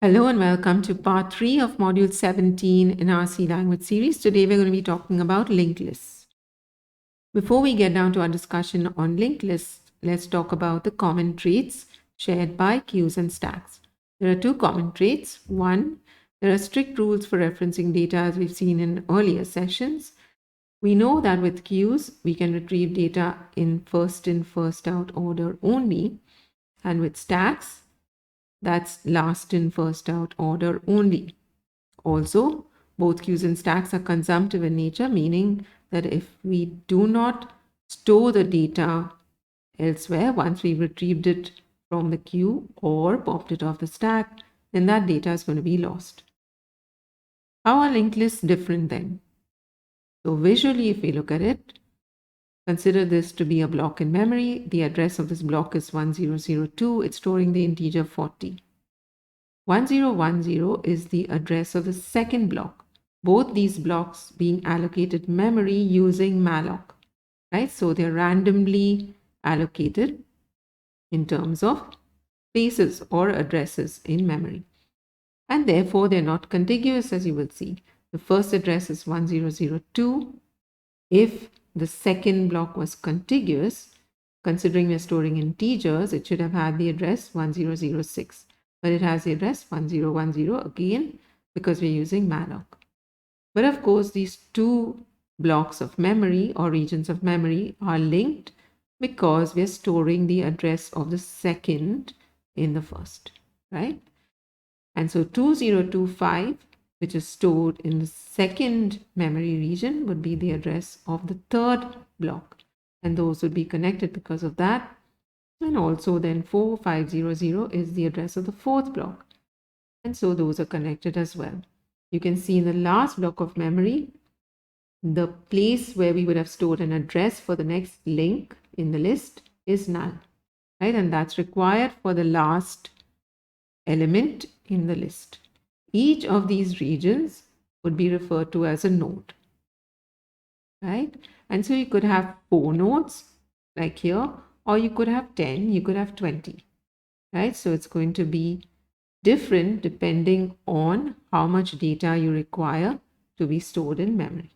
Hello and welcome to part 3 of module 17 in our C language series. Today we're going to be talking about linked lists. Before we get down to our discussion on linked lists, let's talk about the common traits shared by queues and stacks. There are two common traits. One, there are strict rules for referencing data as we've seen in earlier sessions. We know that with queues, we can retrieve data in, first out order only. And with stacks, that's last in, first out order only. Also, both queues and stacks are consumptive in nature, meaning that if we do not store the data elsewhere, once we've retrieved it from the queue or popped it off the stack, then that data is going to be lost. How are linked lists different then? So visually, if we look at it, consider this to be a block in memory. The address of this block is 1002. It's storing the integer 40. 1010 is the address of the second block. Both these blocks being allocated memory using malloc, right? So they're randomly allocated in terms of places or addresses in memory. And therefore, they're not contiguous, as you will see. The first address is 1002. If the second block was contiguous, considering we're storing integers, it should have had the address 1006. But it has the address 1010 again because we're using malloc. But of course, these two blocks of memory or regions of memory are linked because we're storing the address of the second in the first, right? And so 2025, which is stored in the second memory region, would be the address of the third block. And those would be connected because of that. And also then 4500 is the address of the fourth block. And so those are connected as well. You can see in the last block of memory, the place where we would have stored an address for the next link in the list is null, right? And that's required for the last element in the list. Each of these regions would be referred to as a node, right? And so you could have 4 nodes like here, or you could have 10, you could have 20, right? So it's going to be different depending on how much data you require to be stored in memory.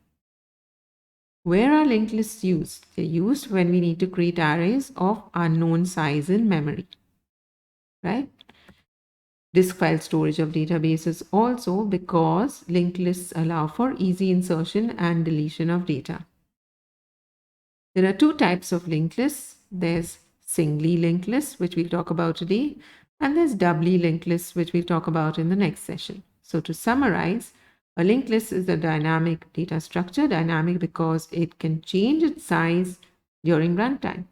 Where are linked lists used? They're used when we need to create arrays of unknown size in memory, right? Disk file storage of databases also, because linked lists allow for easy insertion and deletion of data. There are two types of linked lists. There's singly linked lists, which we'll talk about today, and there's doubly linked lists, which we'll talk about in the next session. So to summarize, a linked list is a dynamic data structure, dynamic because it can change its size during runtime,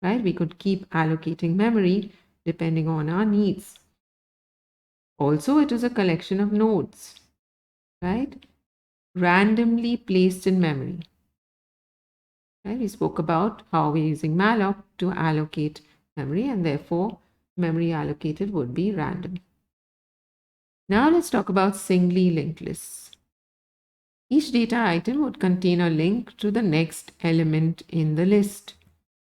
right? We could keep allocating memory depending on our needs. Also, it is a collection of nodes, right? Randomly placed in memory. Right? We spoke about how we're using malloc to allocate memory, and therefore memory allocated would be random. Now let's talk about singly linked lists. Each data item would contain a link to the next element in the list.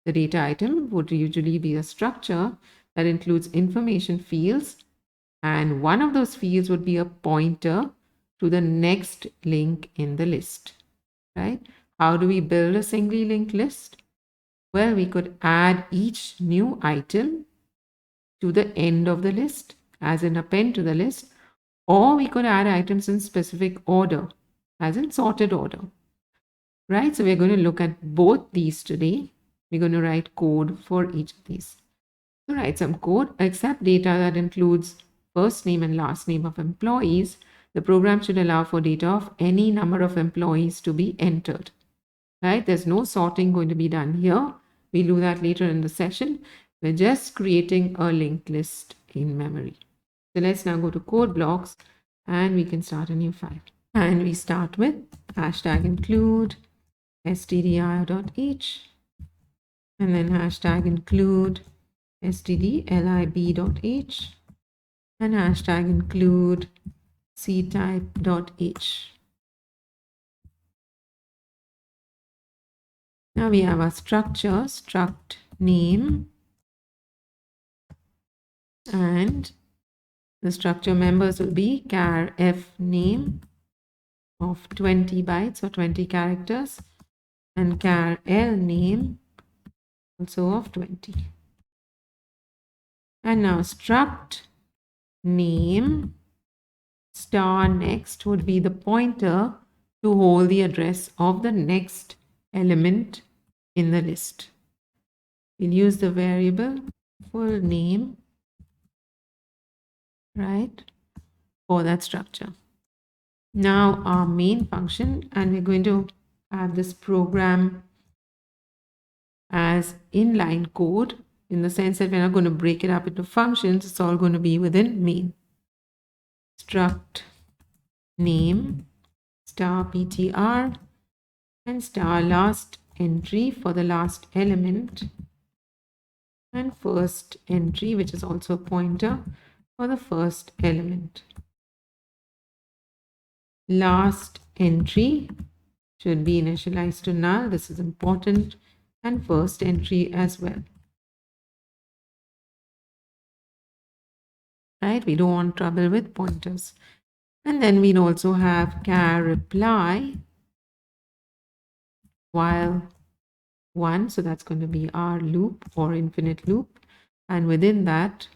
The data item would usually be a structure that includes information fields, and one of those fields would be a pointer to the next link in the list, right? How do we build a singly linked list? Well, we could add each new item to the end of the list, as in append to the list, or we could add items in specific order, as in sorted order, right? So we're going to look at both these today. We're going to write code for each of these. So write some code. Accept data that includes first name and last name of employees. The program should allow for data of any number of employees to be entered, right? There's no sorting going to be done here. We'll do that later in the session. We're just creating a linked list in memory. So let's now go to code blocks and we can start a new file. And we start with hashtag include stdio.h and then hashtag include stdlib.h and hashtag include ctype.h. Now we have our structure, struct name, and The structure members will be char f name of 20 bytes or 20 characters and char l name also of 20. And now struct name star next would be the pointer to hold the address of the next element in the list. We'll use the variable full name, right, for that structure. Now our main function, and we're going to have this program as inline code in the sense that we're not going to break it up into functions. It's all going to be within main. Struct name star ptr and star last entry for the last element and first entry, which is also a pointer for the first element. Last entry should be initialized to null. This is important. And first entry as well. Right? We don't want trouble with pointers. And then we'll also have char reply while 1. So that's going to be our loop or infinite loop. And within that,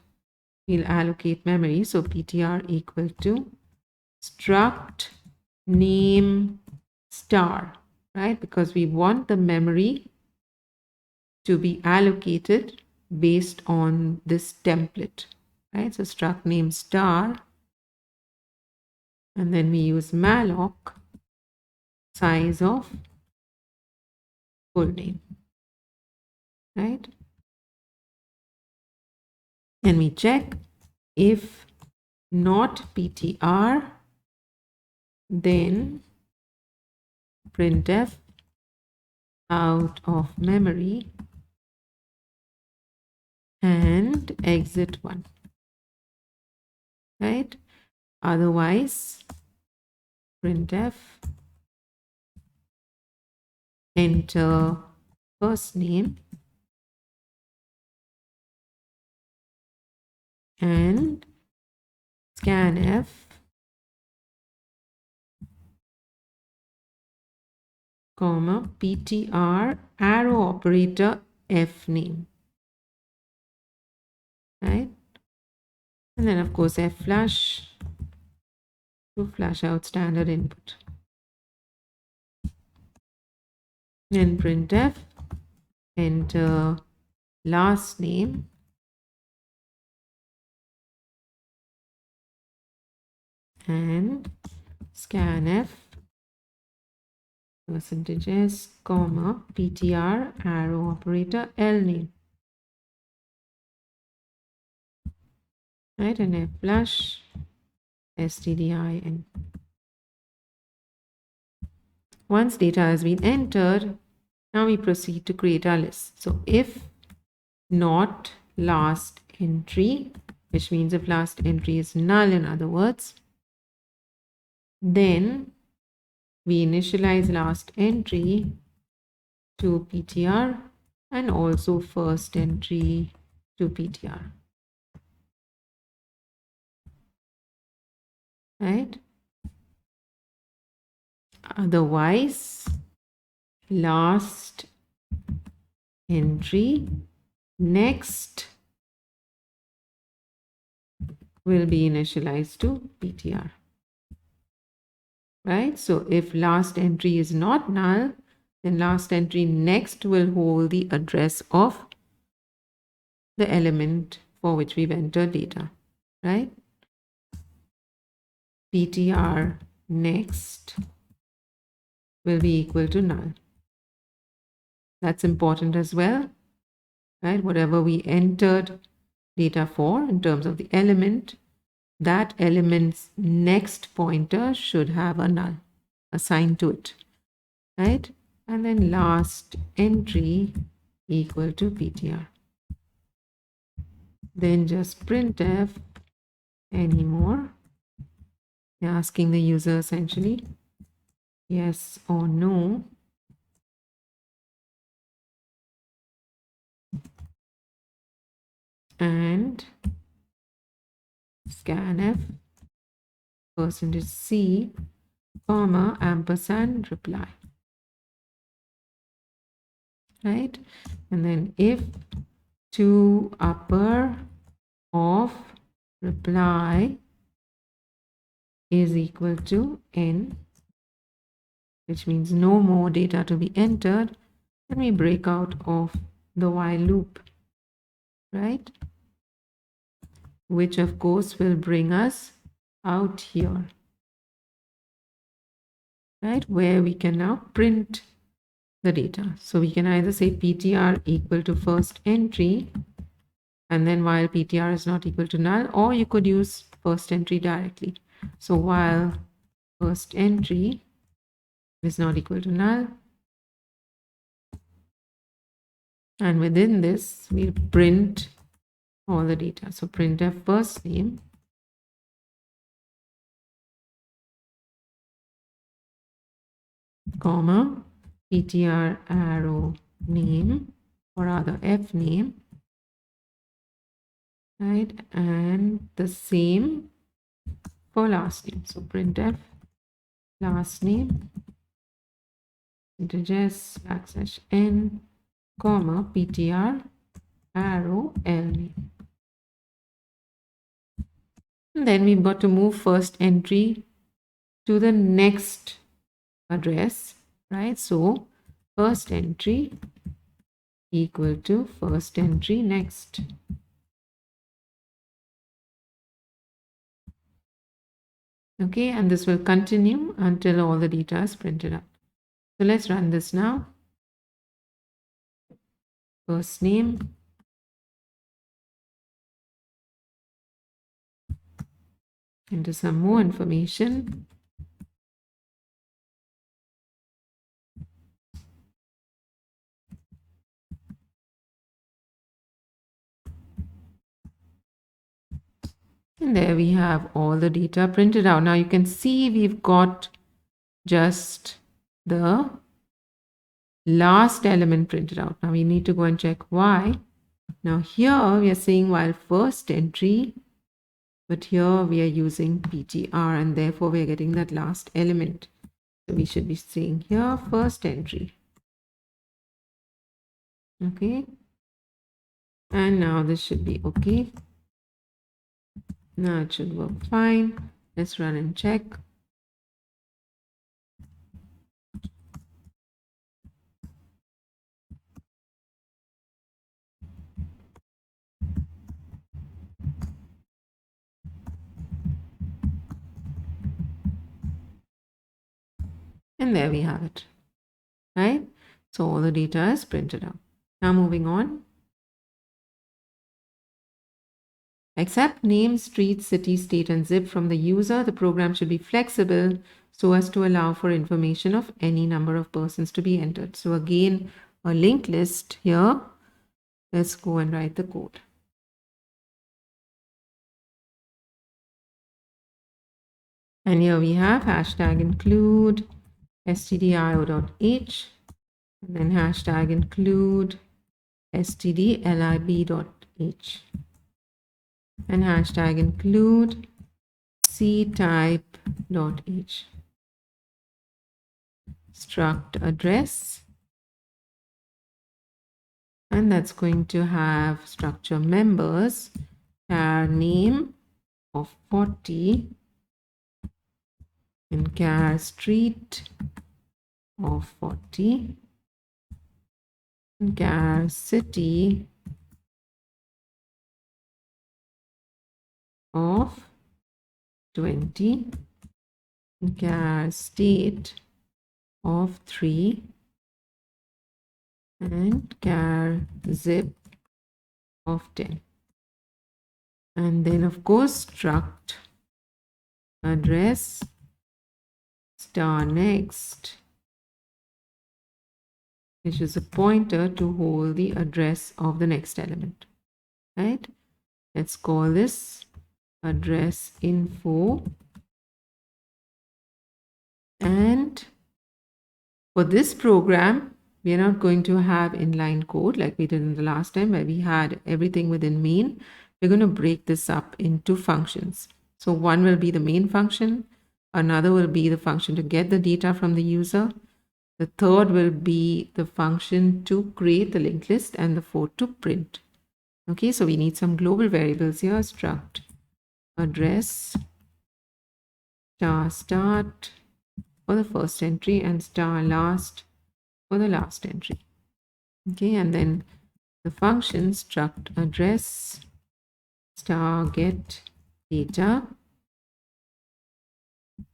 we'll allocate memory. So ptr equal to struct name star, right? Because we want the memory to be allocated based on this template, right? So struct name star, and then we use malloc size of full name, right? And we check if not ptr, then printf out of memory and exit 1, right? Otherwise, printf enter first name and scanf comma ptr arrow operator f name, right? And then of course f flush to flush out standard input. Then printf enter last name and scanf %s comma ptr arrow operator l name, right? And f flush stdin. Once data has been entered, now we proceed to create our list. So if not last entry, which means if last entry is null, in other words, then we initialize last entry to ptr and also first entry to ptr, right? Otherwise, last entry next will be initialized to ptr, right? So if last entry is not null, then last entry next will hold the address of the element for which we've entered data, right? ptr next will be equal to null. That's important as well, right? Whatever we entered data for in terms of the element, that element's next pointer should have a null assigned to it, right? And then last entry equal to ptr. Then just printf anymore. You're asking the user essentially yes or no. And scanf %c, comma, ampersand reply, right? And then if to upper of reply is equal to n, which means no more data to be entered, then we break out of the while loop, right? Which of course will bring us out here, right? Where we can now print the data. So we can either say ptr equal to first entry, and then while ptr is not equal to null, or you could use first entry directly. So while first entry is not equal to null, and within this we'll print all the data. So printf first name comma ptr arrow name, or rather f name, right? And the same for last name. So printf last name integers \n comma ptr arrow l name. And then we've got to move first entry to the next address, right? So first entry equal to first entry next. Okay, and this will continue until all the data is printed up. So let's run this now. First name, enter some more information. And there we have all the data printed out. Now you can see we've got just the last element printed out. Now we need to go and check why. Now here we are saying while first entry, but here we are using ptr, and therefore we are getting that last element. So we should be saying here first entry. Okay. And now this should be okay. Now it should work fine. Let's run and check. And there we have it, right? So all the data is printed out. Now moving on. Accept name, street, city, state, and zip from the user. The program should be flexible so as to allow for information of any number of persons to be entered. So again, a linked list here. Let's go and write the code. And here we have hashtag include stdio.h, and then hashtag include stdlib.h, and hashtag include ctype.h. Struct address, and that's going to have structure members, char name of 40, and char street of 40, and char city of 20, and char state of 3, and char zip of 10. And then of course struct address star next, which is a pointer to hold the address of the next element, right? Let's call this address info. And for this program, we are not going to have inline code like we did in the last time, where we had everything within main. we're going to break this up into functions. So one will be the main function, another will be the function to get the data from the user, the third will be the function to create the linked list, and the fourth to print. Okay, so we need some global variables here. Struct address star start for the first entry and star last for the last entry. Okay, and then the function struct address star get data.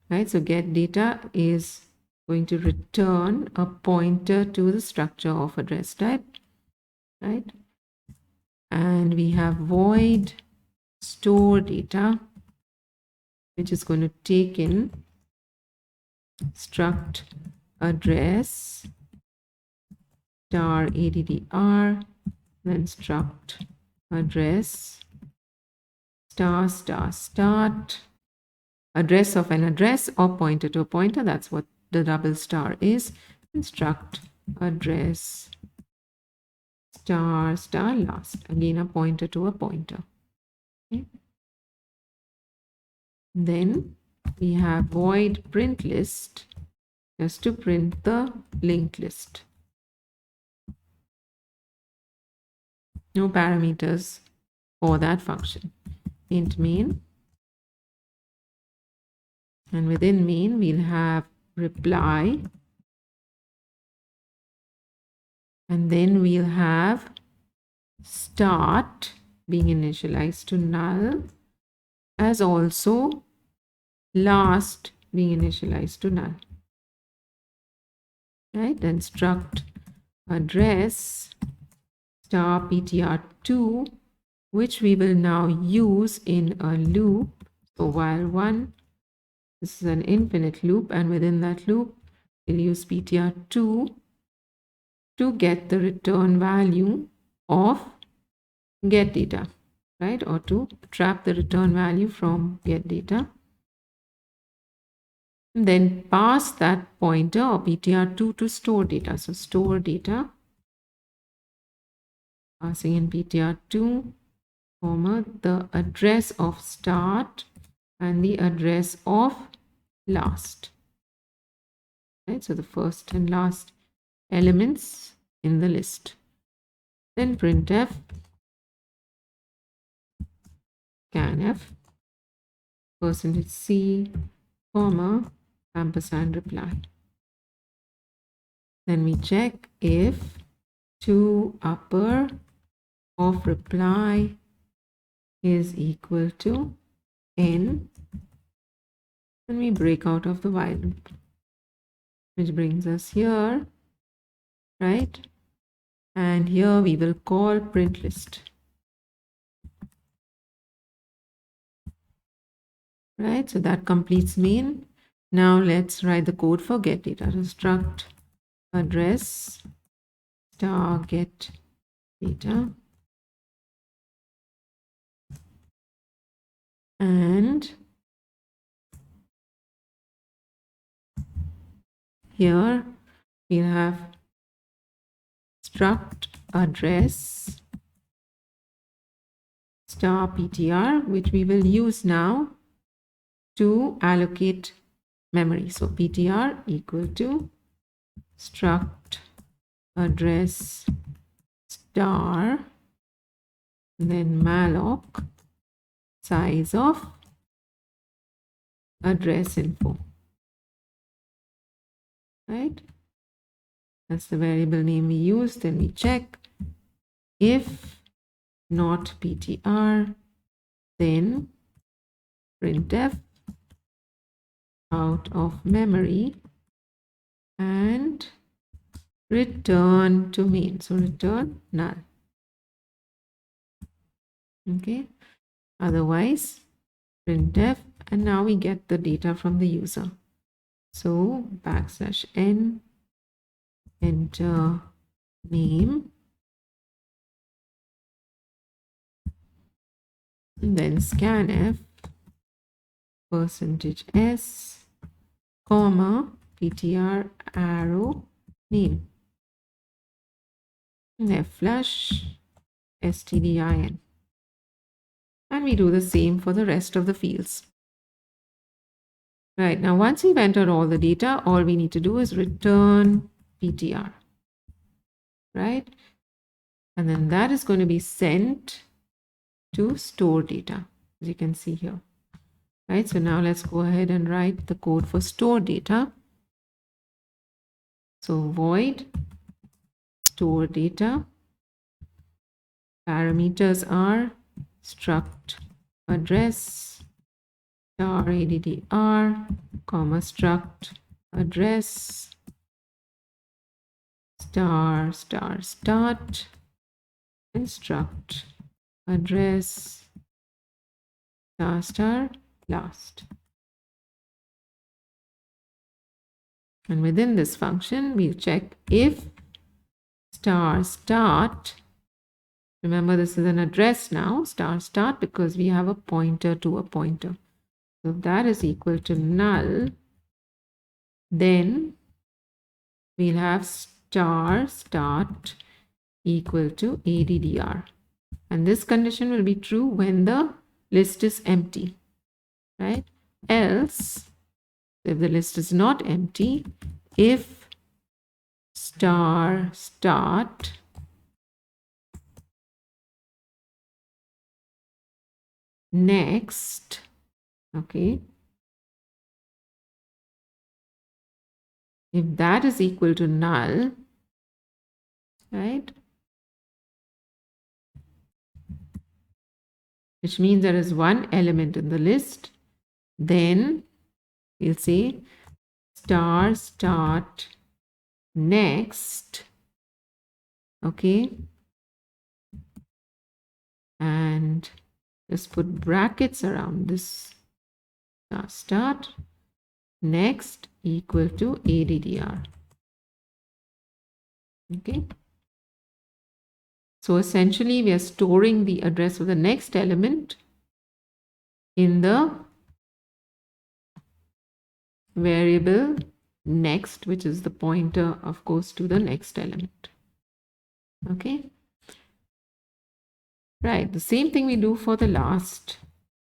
Right, so get data is going to return a pointer to the structure of address type, right? And we have void store data, which is going to take in struct address star addr, then struct address star star start, address of an address or pointer to a pointer. That's what the double star is. Struct address star star last, again a pointer to a pointer. Okay. Then we have void print list, just to print the linked list. No parameters for that function. Int main, and within main we'll have reply, and then we'll have start being initialized to null, as also last being initialized to null. Right, then struct address star ptr2, which we will now use in a loop. So while one, this is an infinite loop, and within that loop we'll use ptr2 to get the return value of get data, right, or to trap the return value from get data. And then pass that pointer or ptr2 to store data. So store data, passing in ptr2, comma, the address of start and the address of last. Right, so the first and last elements in the list. Then printf scanf %c, comma, ampersand reply. Then we check if to upper of reply is equal to n. Then we break out of the while loop, which brings us here, right? And here we will call print list. Right, so that completes main. Now let's write the code for get data. So struct address star get data, and here we'll have struct address star ptr, which we will use now to allocate memory. So ptr equal to struct address star, then malloc size of address info. Right, that's the variable name we use. Then we check if not ptr, then printf out of memory and return to main. So return null. Okay, otherwise printf, and now we get the data from the user. So \n, enter name, and then scanf %s, comma, ptr arrow name, and flush stdin. And we do the same for the rest of the fields. Right, now once we've entered all the data, all we need to do is return PTR, right? And then that is going to be sent to store data, as you can see here, right? So now let's go ahead and write the code for store data. So void store data, parameters are struct address star addr, comma struct address star star start, and struct address star star last. And within this function, we'll check if star start, remember this is an address now, star start, because we have a pointer to a pointer. So if that is equal to null, then we'll have star start equal to addr. And this condition will be true when the list is empty, right? Else, if the list is not empty, if star start next, okay, if that is equal to null, right, which means there is one element in the list, then we'll say star start next, okay, and just put brackets around this star start next equal to addr. Okay, so essentially we are storing the address of the next element in the variable next, which is the pointer, of course, to the next element. Okay, right, the same thing we do for the last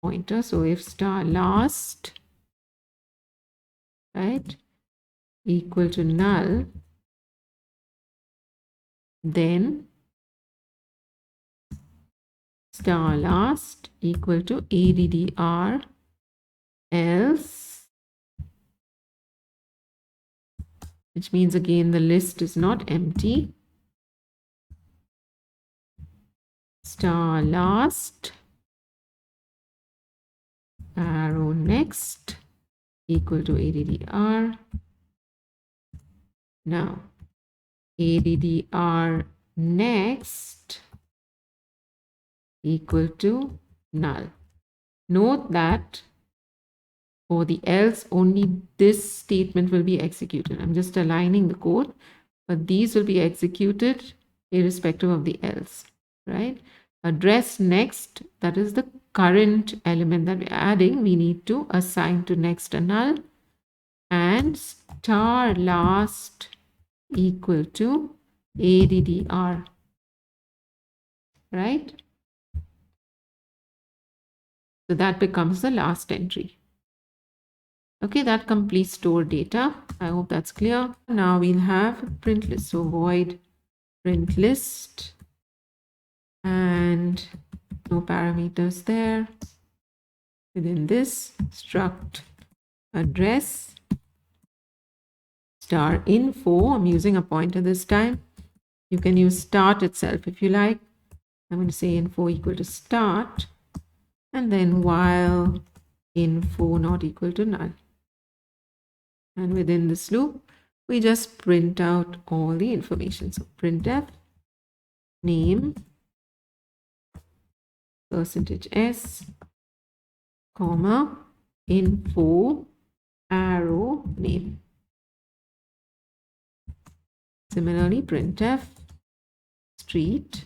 pointer. So if star last, right, equal to null, then star last equal to addr, else, which means again the list is not empty, star last arrow next equal to addr. Now addr next equal to null. Note that for the else, only this statement will be executed. I'm just aligning the code, but these will be executed irrespective of the else, right? Address next, that is the current element that we're adding, we need to assign to next a null, and star last equal to addr, right? So that becomes the last entry. Okay, that completes store data. I hope that's clear. Now we'll have print list. So void print list and no parameters there. Within this, struct address star info. I'm using a pointer this time. You can use start itself if you like. I'm going to say info equal to start, and then while info not equal to null. And within this loop, we just print out all the information. So printf name %s, comma, info arrow name. Similarly, printf street,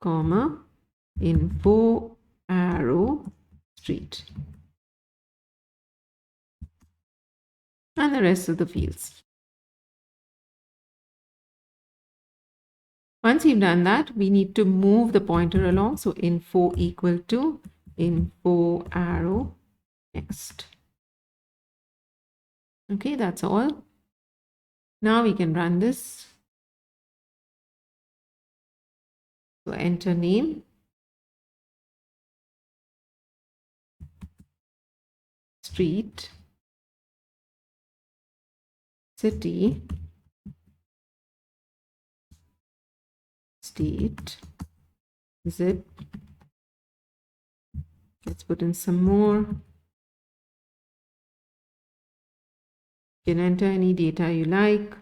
comma, info arrow street, and the rest of the fields. Once we've done that, we need to move the pointer along. So info equal to info arrow next. Okay, that's all. Now we can run this. So enter name, street, city, state, zip. Let's put in some more. You can enter any data you like.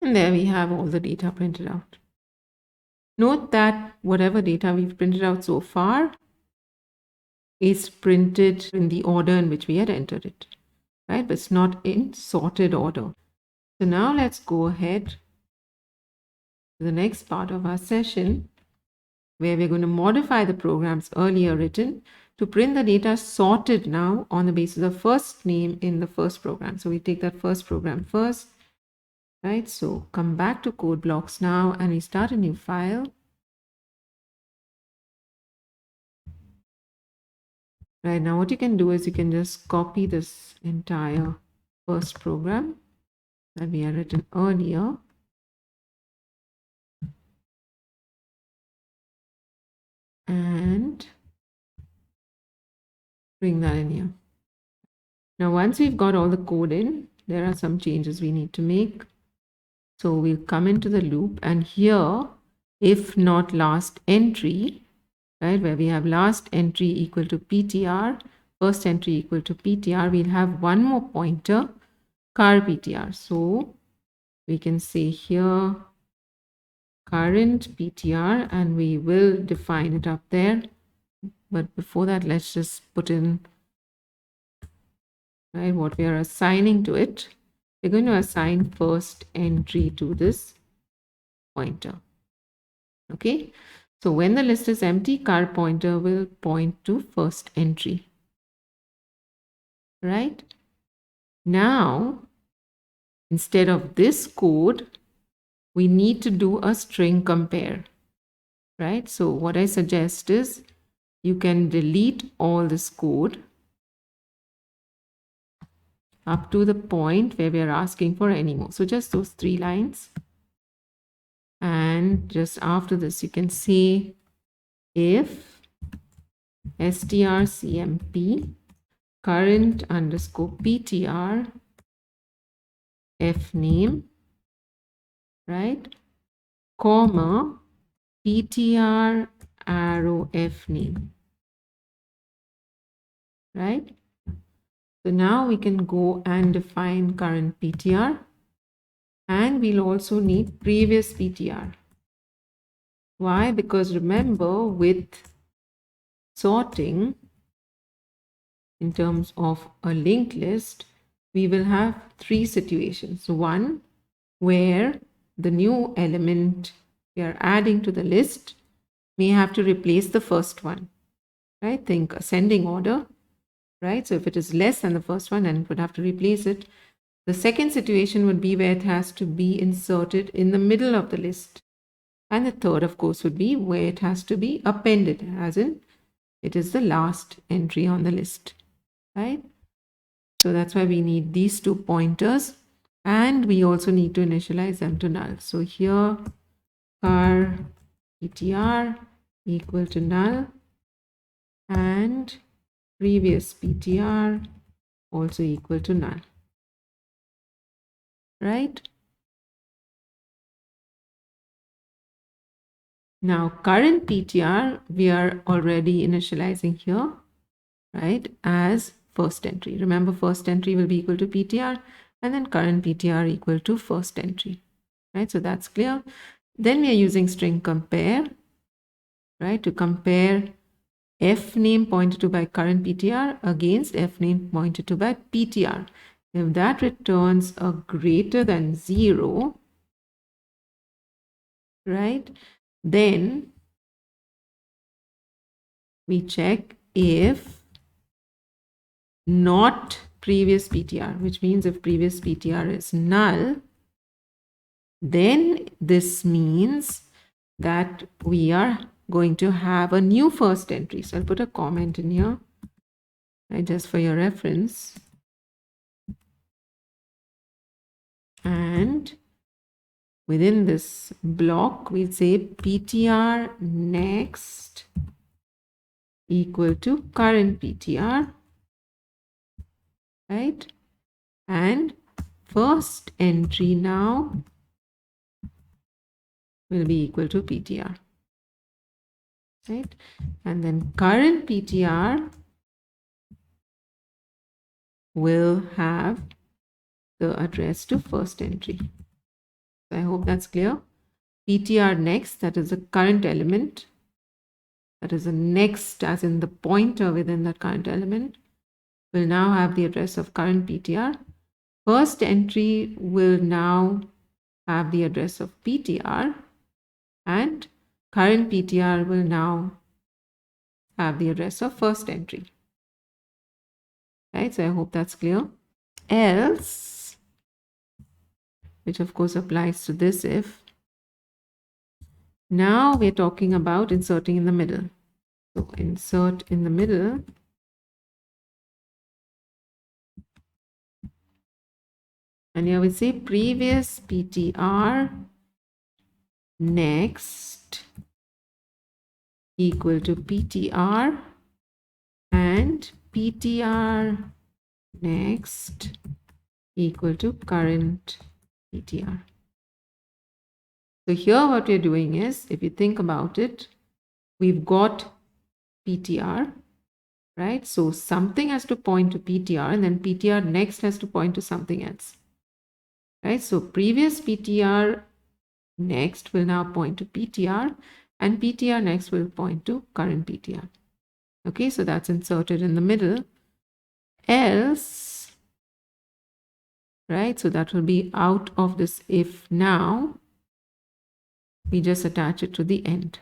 And there we have all the data printed out. Note that whatever data we've printed out so far is printed in the order in which we had entered it, right? But it's not in sorted order. So now let's go ahead to the next part of our session, where we're going to modify the programs earlier written to print the data sorted now on the basis of first name in the first program. So we take that first program first, right? So come back to code blocks now and we start a new file. Right now, what you can do is you can just copy this entire first program that we had written earlier. And bring that in here. Now, once we've got all the code in, there are some changes we need to make. So we'll come into the loop, and here, if not last entry, right, where we have last entry equal to PTR, first entry equal to PTR, we'll have one more pointer, car PTR. So we can say here current PTR, and we will define it up there. But before that, let's just put in, right, what we are assigning to it. We're going to assign first entry to this pointer. Okay, so when the list is empty, car pointer will point to first entry. Right? Now, instead of this code, we need to do a string compare. Right? So what I suggest is you can delete all this code up to the point where we are asking for any more. So just those 3 lines. And just after this, you can say if strcmp current underscore ptr fname, right, comma ptr arrow fname, right? So now we can go and define current PTR, and we'll also need previous PTR. Why? Because remember, with sorting in terms of a linked list, we will have 3 situations. So one, where the new element we are adding to the list may have to replace the first one, right? Think ascending order. Right? So if it is less than the first one, then it would have to replace it. The second situation would be where it has to be inserted in the middle of the list. And the third, of course, would be where it has to be appended, as in it is the last entry on the list. Right? So that's why we need these 2 pointers, and we also need to initialize them to null. So here, car ptr equal to null, and previous PTR also equal to null, right? Now, current PTR, we are already initializing here, right, as first entry. Remember, first entry will be equal to PTR, and then current PTR equal to first entry, right? So that's clear. Then we are using string compare, right, to compare F name pointed to by current PTR against F name pointed to by PTR. If that returns a greater than 0, right, then we check if not previous PTR, which means if previous PTR is null, then this means that we are going to have a new first entry. So I'll put a comment in here, right, just for your reference. And within this block, we say PTR next equal to current PTR, right? And first entry now will be equal to PTR, right? And then current PTR will have the address to first entry. So I hope that's clear. PTR next, that is the current element, that is the next as in the pointer within that current element, will now have the address of current PTR. First entry will now have the address of PTR, and current PTR will now have the address of first entry. Right, so I hope that's clear. Else, which of course applies to this if, now we're talking about inserting in the middle. So insert in the middle. And here we say previous PTR next equal to PTR and PTR next equal to current PTR. So here what we're doing is, if you think about it, we've got PTR, right? So something has to point to PTR and then PTR next has to point to something else, right? So previous PTR next will now point to PTR and PTR next will point to current PTR. Okay, so that's inserted in the middle. Else, right, so that will be out of this if now. We just attach it to the end.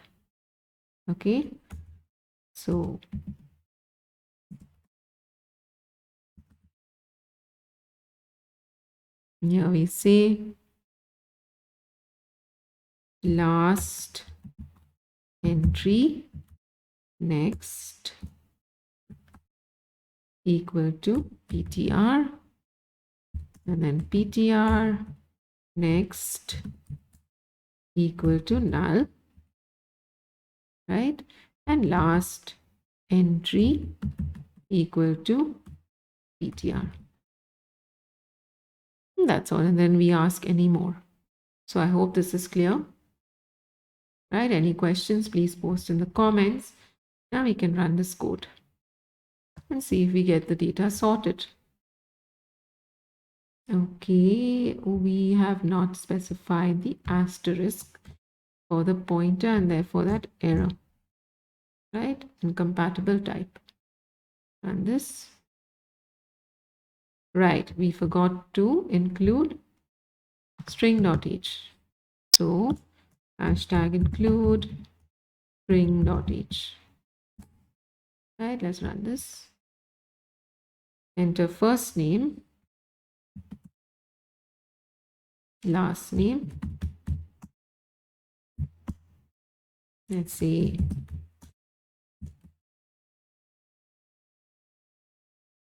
Okay, so here we say last entry next equal to PTR, and then PTR next equal to null, right? And last entry equal to PTR. And that's all. And then we ask any more. So I hope this is clear. Right? Any questions, please post in the comments. Now we can run this code and see if we get the data sorted. Okay, we have not specified the asterisk for the pointer and therefore that error, right? Incompatible type. And this, right, we forgot to include string.h. So hashtag include string.h. Right, let's run this. Enter first name, last name. Let's see.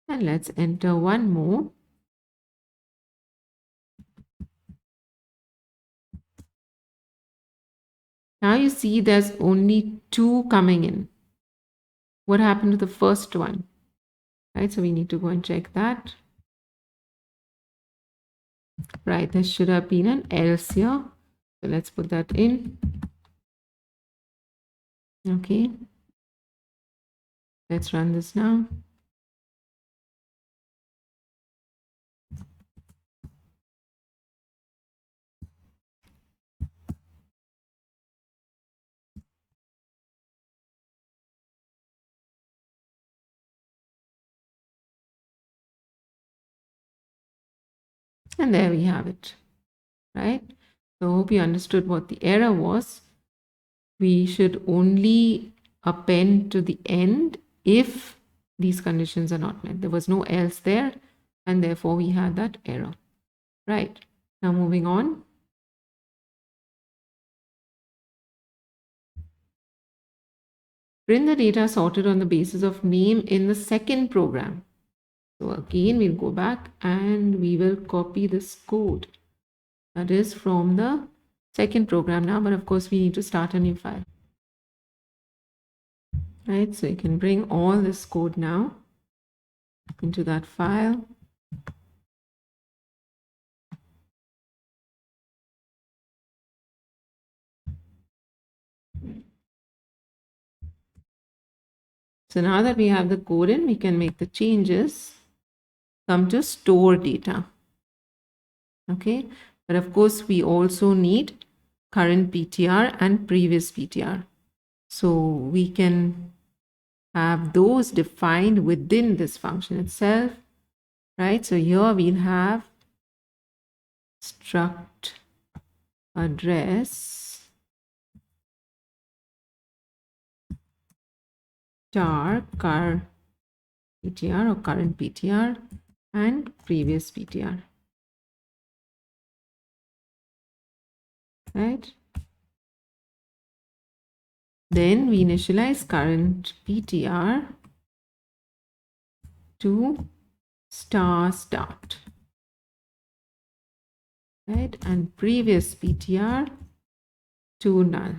And let's enter one more. Now you see there's only 2 coming in. What happened to the first one? Right, so we need to go and check that. Right, there should have been an else here. So let's put that in. Okay. Let's run this now. And there we have it, right? So I hope you understood what the error was. We should only append to the end if these conditions are not met. There was no else there, and therefore we had that error, right? Now moving on. Print the data sorted on the basis of name in the second program. So again, we'll go back and we will copy this code that is from the second program now, but of course we need to start a new file, right? So you can bring all this code now into that file. So now that we have the code in, we can make the changes, come to store data. Okay, but of course we also need current PTR and previous PTR. So we can have those defined within this function itself, right? So here we'll have struct address char car PTR or current PTR and previous PTR, right? Then we initialize current PTR to start, right? And previous PTR to null.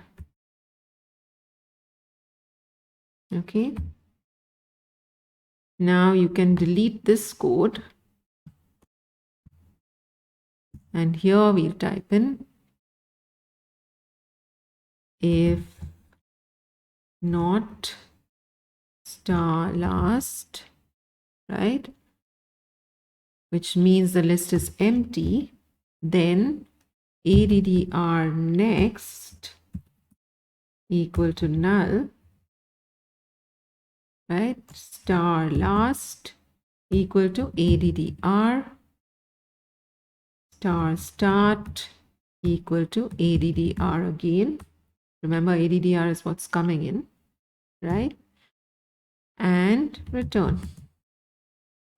Okay. Now you can delete this code. And here we'll type in if not star last, right? Which means the list is empty, then addr next equal to null, right? Star last equal to addr star start equal to addr again. Remember, addr is what's coming in, right? And return.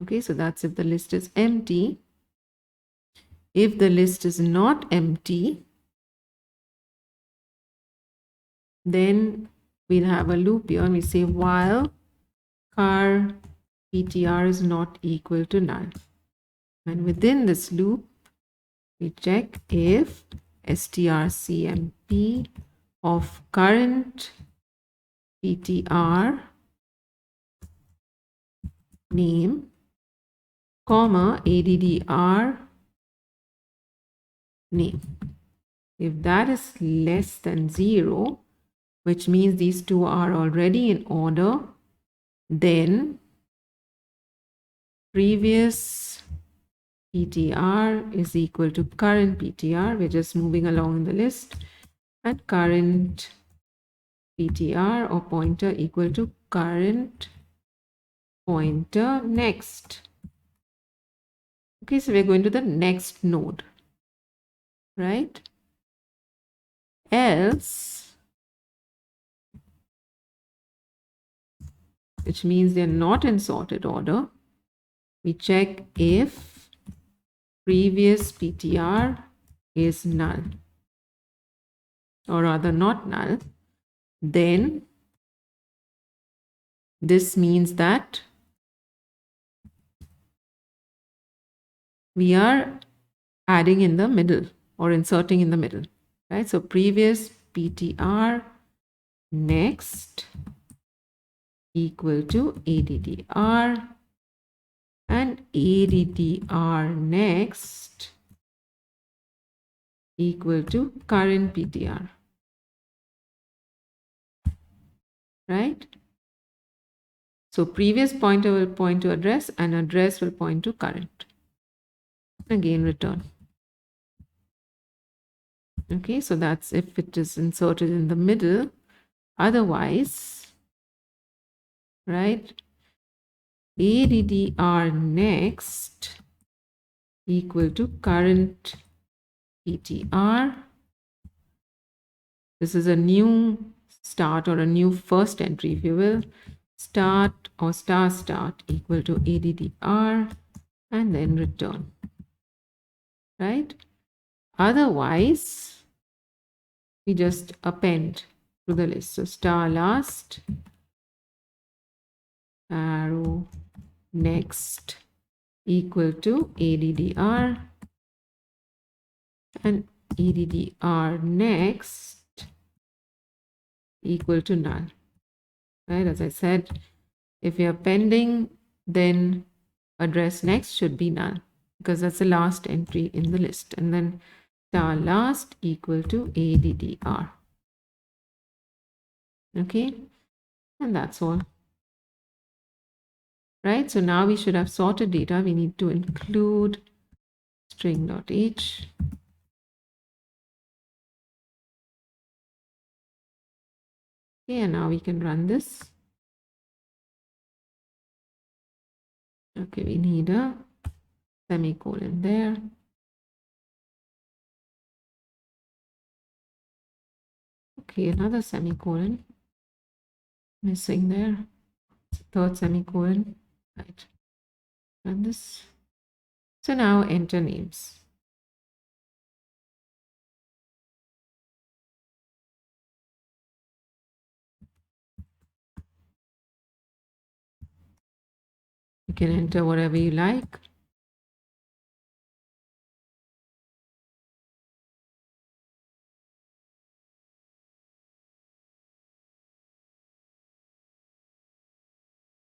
Okay, so that's if the list is empty. If the list is not empty, then we'll have a loop here and we say while car PTR is not equal to null. And within this loop, we check if strcmp of current PTR name, comma, addr name. If that is less than 0, which means these two are already in order, then previous PTR is equal to current PTR. We're just moving along in the list, and current PTR or pointer equal to current pointer next. Okay, so we're going to the next node, right? Else, which means they're not in sorted order, we check if previous PTR is null, or rather not null. Then this means that we are adding in the middle or inserting in the middle, right? So previous PTR next equal to addr, and addr next equal to current PTR, right? So previous pointer will point to address and address will point to current. Again, return. Okay, so that's if it is inserted in the middle. Otherwise, right, addr next equal to current PTR. This is a new start or a new first entry, if you will. Start or start equal to ADDR and then return, right? Otherwise, we just append to the list. So star last, arrow next equal to ADDR and ADDR next equal to null, right? As I said, if you're appending, then address next should be null because that's the last entry in the list. And then star last equal to ADDR. Okay, and that's all. Right, so now we should have sorted data. We need to include string.h. Okay, and now we can run this. Okay, we need a semicolon there. Okay, another semicolon missing there. Third semicolon. Right, run this. So now enter names. You can enter whatever you like.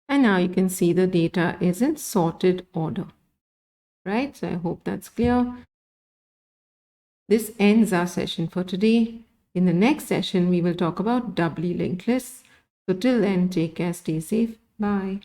And now you can see the data is in sorted order, right? So I hope that's clear. This ends our session for today. In the next session, we will talk about doubly linked lists. So till then, take care, stay safe. Bye.